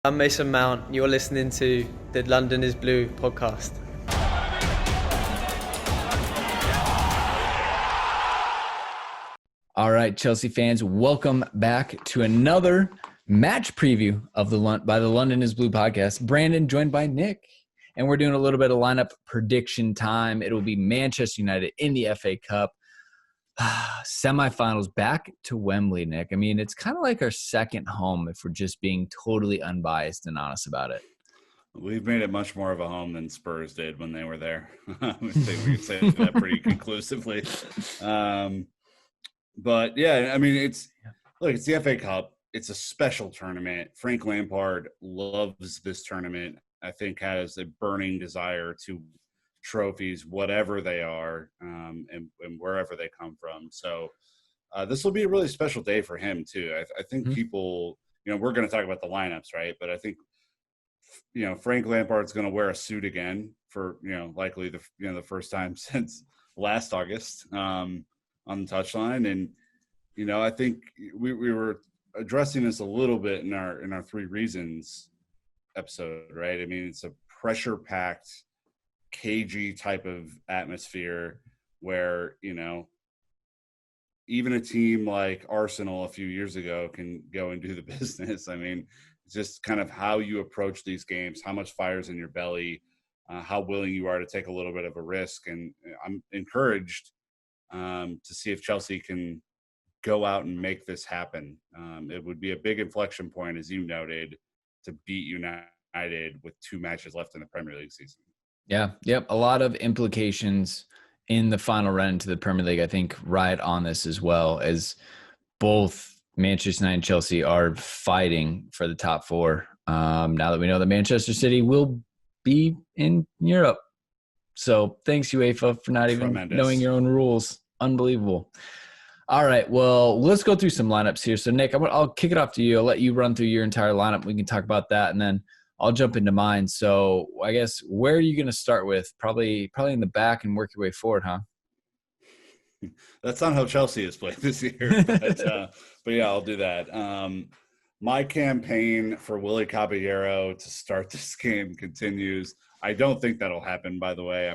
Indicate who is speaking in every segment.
Speaker 1: I'm Mason Mount. You're listening to the London is Blue podcast.
Speaker 2: All right, Chelsea fans, welcome back to another match preview of by the London is Blue podcast. Brandon joined by Nick, and we're doing a little bit of lineup prediction time. It will be Manchester United in the FA Cup. Semifinals back to Wembley, Nick. I mean, it's kind of like our second home if we're just being totally unbiased and honest about it.
Speaker 3: We've made it much more of a home than Spurs did when they were there. I think we can say that pretty conclusively. But yeah, I mean, it's the FA Cup. It's a special tournament. Frank Lampard loves this tournament. I think has a burning desire to trophies, whatever they are, and wherever they come from. So this will be a really special day for him too. I think people, we're going to talk about the lineups, right? But I think, Frank Lampard's going to wear a suit again for, likely the first time since last August on the touchline. And, I think we were addressing this a little bit in our 3 reasons episode, right? I mean, it's a pressure-packed, cagey type of atmosphere where, even a team like Arsenal a few years ago can go and do the business. I mean, it's just kind of how you approach these games, how much fire's in your belly, how willing you are to take a little bit of a risk. And I'm encouraged to see if Chelsea can go out and make this happen. It would be a big inflection point, as you noted, to beat United with 2 matches left in the Premier League season.
Speaker 2: Yeah, yep. A lot of implications in the final run to the Premier League, I think, ride on this as well, as both Manchester United and Chelsea are fighting for the top 4. Now that we know that Manchester City will be in Europe. So thanks, UEFA, for not even knowing your own rules. Unbelievable. All right, well, let's go through some lineups here. So, Nick, I'll kick it off to you. I'll let you run through your entire lineup. We can talk about that, and then I'll jump into mine. So I guess where are you going to start with? Probably in the back and work your way forward, huh?
Speaker 3: That's not how Chelsea has played this year. But yeah, I'll do that. My campaign for Willy Caballero to start this game continues. I don't think that'll happen, by the way.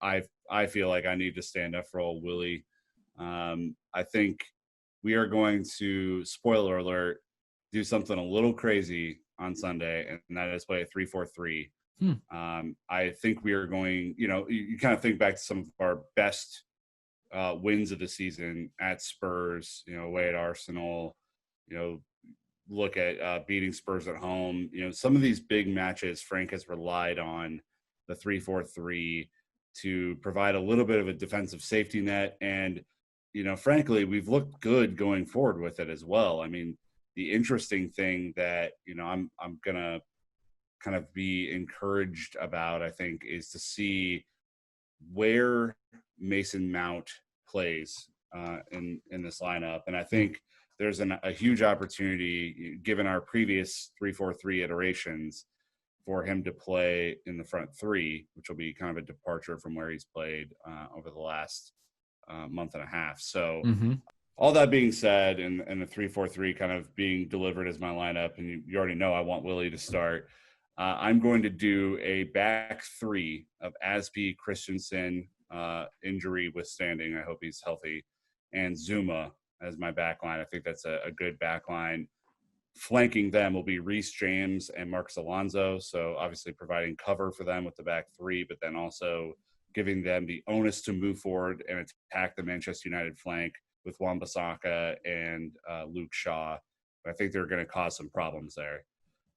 Speaker 3: I feel like I need to stand up for old Willy. I think we are going to, spoiler alert, do something a little crazy on Sunday, and that is play a 3-4-3. I think we are going, you kind of think back to some of our best wins of the season at Spurs, away at Arsenal, look at beating Spurs at home. Some of these big matches, Frank has relied on the 3-4-3 to provide a little bit of a defensive safety net. And, frankly, we've looked good going forward with it as well. I mean, the interesting thing that, I'm going to kind of be encouraged about, I think, is to see where Mason Mount plays in this lineup. And I think there's a huge opportunity, given our previous 3-4-3 iterations, for him to play in the front 3, which will be kind of a departure from where he's played over the last month and a half. So all that being said, and the 3-4-3 kind of being delivered as my lineup, and you already know I want Willy to start, I'm going to do a back 3 of Aspi, Christensen, injury withstanding, I hope he's healthy, and Zuma as my back line. I think that's a good back line. Flanking them will be Reece James and Marcos Alonso, so obviously providing cover for them with the back 3, but then also giving them the onus to move forward and attack the Manchester United flank with Wan-Bissaka and Luke Shaw. I think they're going to cause some problems there.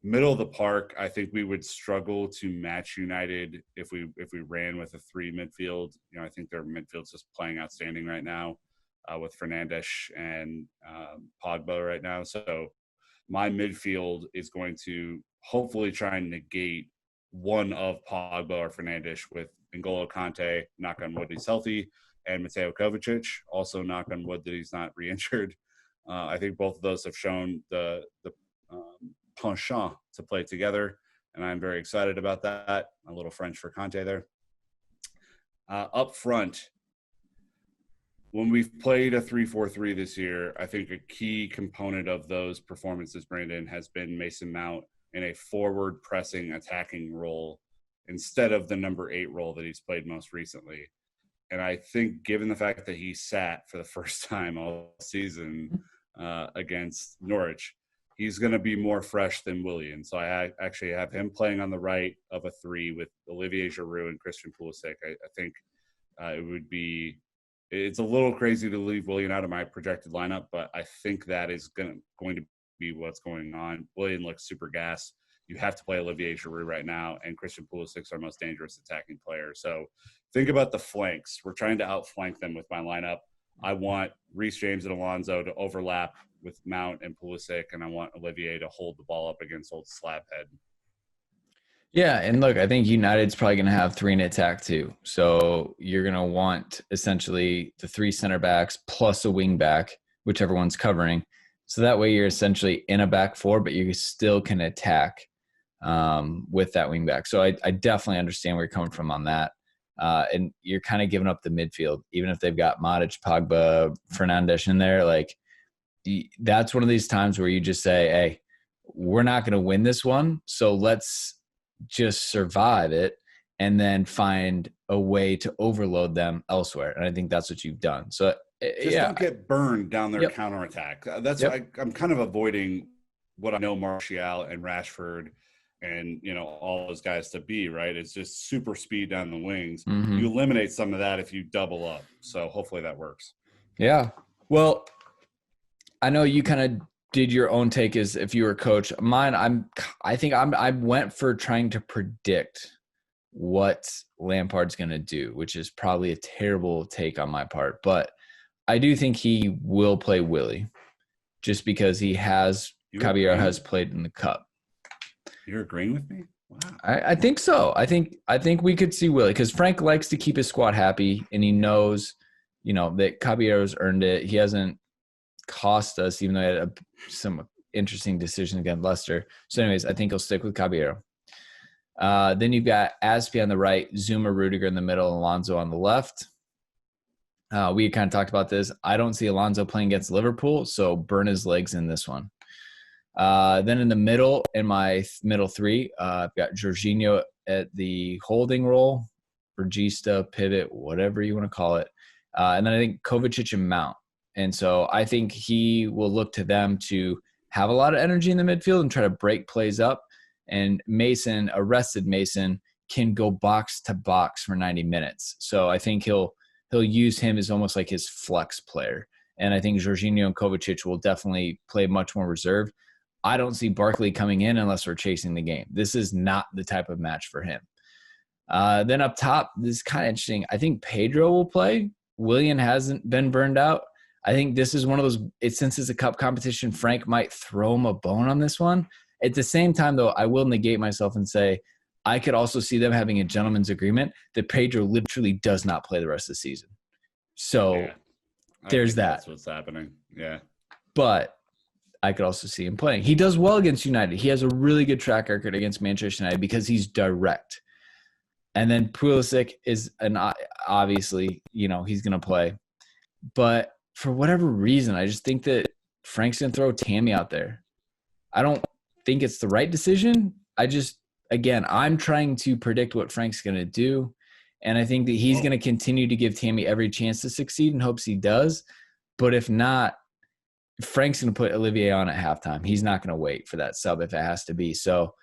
Speaker 3: Middle of the park, I think we would struggle to match United if we ran with a 3 midfield. I think their midfield's just playing outstanding right now with Fernandes and Pogba right now. So my midfield is going to hopefully try and negate one of Pogba or Fernandes with N'Golo Kante, knock on wood, he's healthy, and Mateo Kovacic, also knock on wood that he's not re-injured. I think both of those have shown the penchant to play together, and I'm very excited about that. A little French for Kante there. Up front, when we've played a 3-4-3 this year, I think a key component of those performances, Brandon, has been Mason Mount in a forward pressing attacking role instead of the number 8 role that he's played most recently. And I think given the fact that he sat for the first time all season against Norwich, he's going to be more fresh than Willian. So I actually have him playing on the right of a 3 with Olivier Giroud and Christian Pulisic. I think it's a little crazy to leave Willian out of my projected lineup, but I think that is going to be what's going on. Willian looks super gas. You have to play Olivier Giroud right now, and Christian Pulisic's our most dangerous attacking player. So think about the flanks. We're trying to outflank them with my lineup. I want Reece James and Alonso to overlap with Mount and Pulisic, and I want Olivier to hold the ball up against old Slabhead.
Speaker 2: Yeah, and look, I think United's probably going to have 3 in attack too. So you're going to want essentially the 3 center backs plus a wing back, whichever one's covering. So that way you're essentially in a back 4, but you still can attack with that wing back. So I definitely understand where you're coming from on that. And you're kind of giving up the midfield, even if they've got Matic, Pogba, Fernandes in there. Like, that's one of these times where you just say, hey, we're not going to win this one, so let's just survive it and then find a way to overload them elsewhere. And I think that's what you've done. So
Speaker 3: don't get burned down their counterattack. That's why I'm kind of avoiding what I know Martial and Rashford and, all those guys to be, right? It's just super speed down the wings.
Speaker 2: Mm-hmm.
Speaker 3: You eliminate some of that if you double up. So hopefully that works.
Speaker 2: Yeah. Well, I know you kind of did your own take as if you were a coach. Mine, I went for trying to predict what Lampard's going to do, which is probably a terrible take on my part. But I do think he will play Willie just because Caballero has played in the cup.
Speaker 3: You're agreeing with me? Wow.
Speaker 2: I think so. I think we could see Willie because Frank likes to keep his squad happy, and he knows, that Caballero's earned it. He hasn't cost us, even though he had some interesting decisions against Leicester. So anyways, I think he'll stick with Caballero. Then you've got Aspi on the right, Zuma, Rudiger in the middle, Alonso on the left. We kind of talked about this. I don't see Alonso playing against Liverpool, so burn his legs in this one. Then in the middle, in my middle 3, I've got Jorginho at the holding role, Regista, pivot, whatever you want to call it. And then I think Kovacic and Mount. And so I think he will look to them to have a lot of energy in the midfield and try to break plays up. And arrested Mason, can go box to box for 90 minutes. So I think he'll use him as almost like his flex player. And I think Jorginho and Kovacic will definitely play much more reserved. I don't see Barkley coming in unless we're chasing the game. This is not the type of match for him. Then up top, this is kind of interesting. I think Pedro will play. Willian hasn't been burned out. I think this is one of those, since it's a cup competition, Frank might throw him a bone on this one. At the same time, though, I will negate myself and say I could also see them having a gentleman's agreement that Pedro literally does not play the rest of the season. So there's that.
Speaker 3: That's what's happening. Yeah.
Speaker 2: But I could also see him playing. He does well against United. He has a really good track record against Manchester United because he's direct. And then Pulisic is obviously, he's going to play. But for whatever reason, I just think that Frank's going to throw Tammy out there. I don't think it's the right decision. I'm trying to predict what Frank's going to do. And I think that he's going to continue to give Tammy every chance to succeed and hopes he does. But if not, Frank's going to put Olivier on at halftime. He's not going to wait for that sub if it has to be. So,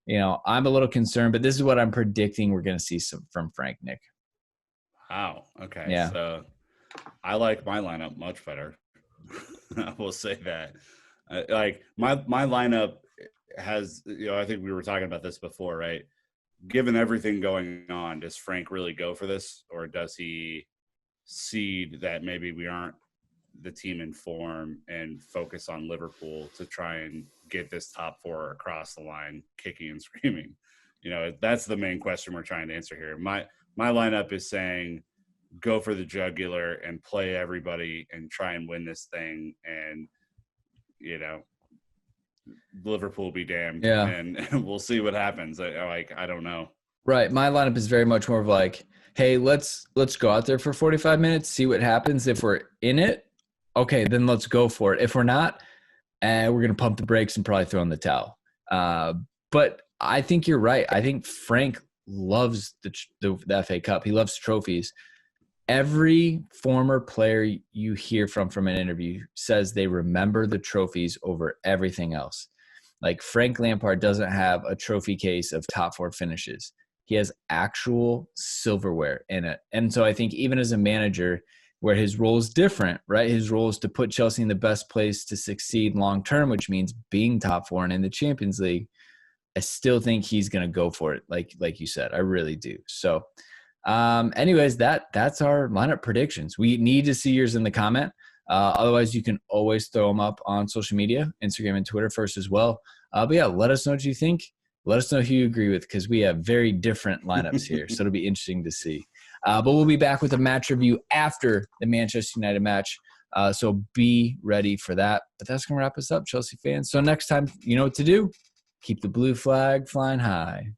Speaker 2: I'm a little concerned, but this is what I'm predicting we're going to see from Frank, Nick.
Speaker 3: Wow. Okay.
Speaker 2: Yeah.
Speaker 3: So I like my lineup much better. I will say that. My lineup has, I think we were talking about this before, right? Given everything going on, does Frank really go for this, or does he seed that maybe we aren't the team in form and focus on Liverpool to try and get this top 4 across the line, kicking and screaming? That's the main question we're trying to answer here. My lineup is saying go for the jugular and play everybody and try and win this thing, and Liverpool be damned.
Speaker 2: Yeah.
Speaker 3: And we'll see what happens. I don't know.
Speaker 2: Right. My lineup is very much more of like, hey, let's go out there for 45 minutes, see what happens. If we're in it, okay, then let's go for it. If we're not, we're going to pump the brakes and probably throw in the towel. But I think you're right. I think Frank loves the FA Cup. He loves trophies. Every former player you hear from an interview says they remember the trophies over everything else. Like Frank Lampard doesn't have a trophy case of top 4 finishes. He has actual silverware in it. And so I think even as a manager, where his role is different, right? His role is to put Chelsea in the best place to succeed long-term, which means being top 4 and in the Champions League. I still think he's going to go for it. Like you said, I really do. So anyways, that's our lineup predictions. We need to see yours in the comment. Otherwise, you can always throw them up on social media, Instagram and Twitter first as well. But yeah, let us know what you think. Let us know who you agree with, because we have very different lineups here. So it'll be interesting to see. But we'll be back with a match review after the Manchester United match. So be ready for that. But that's going to wrap us up, Chelsea fans. So next time, you know what to do. Keep the blue flag flying high.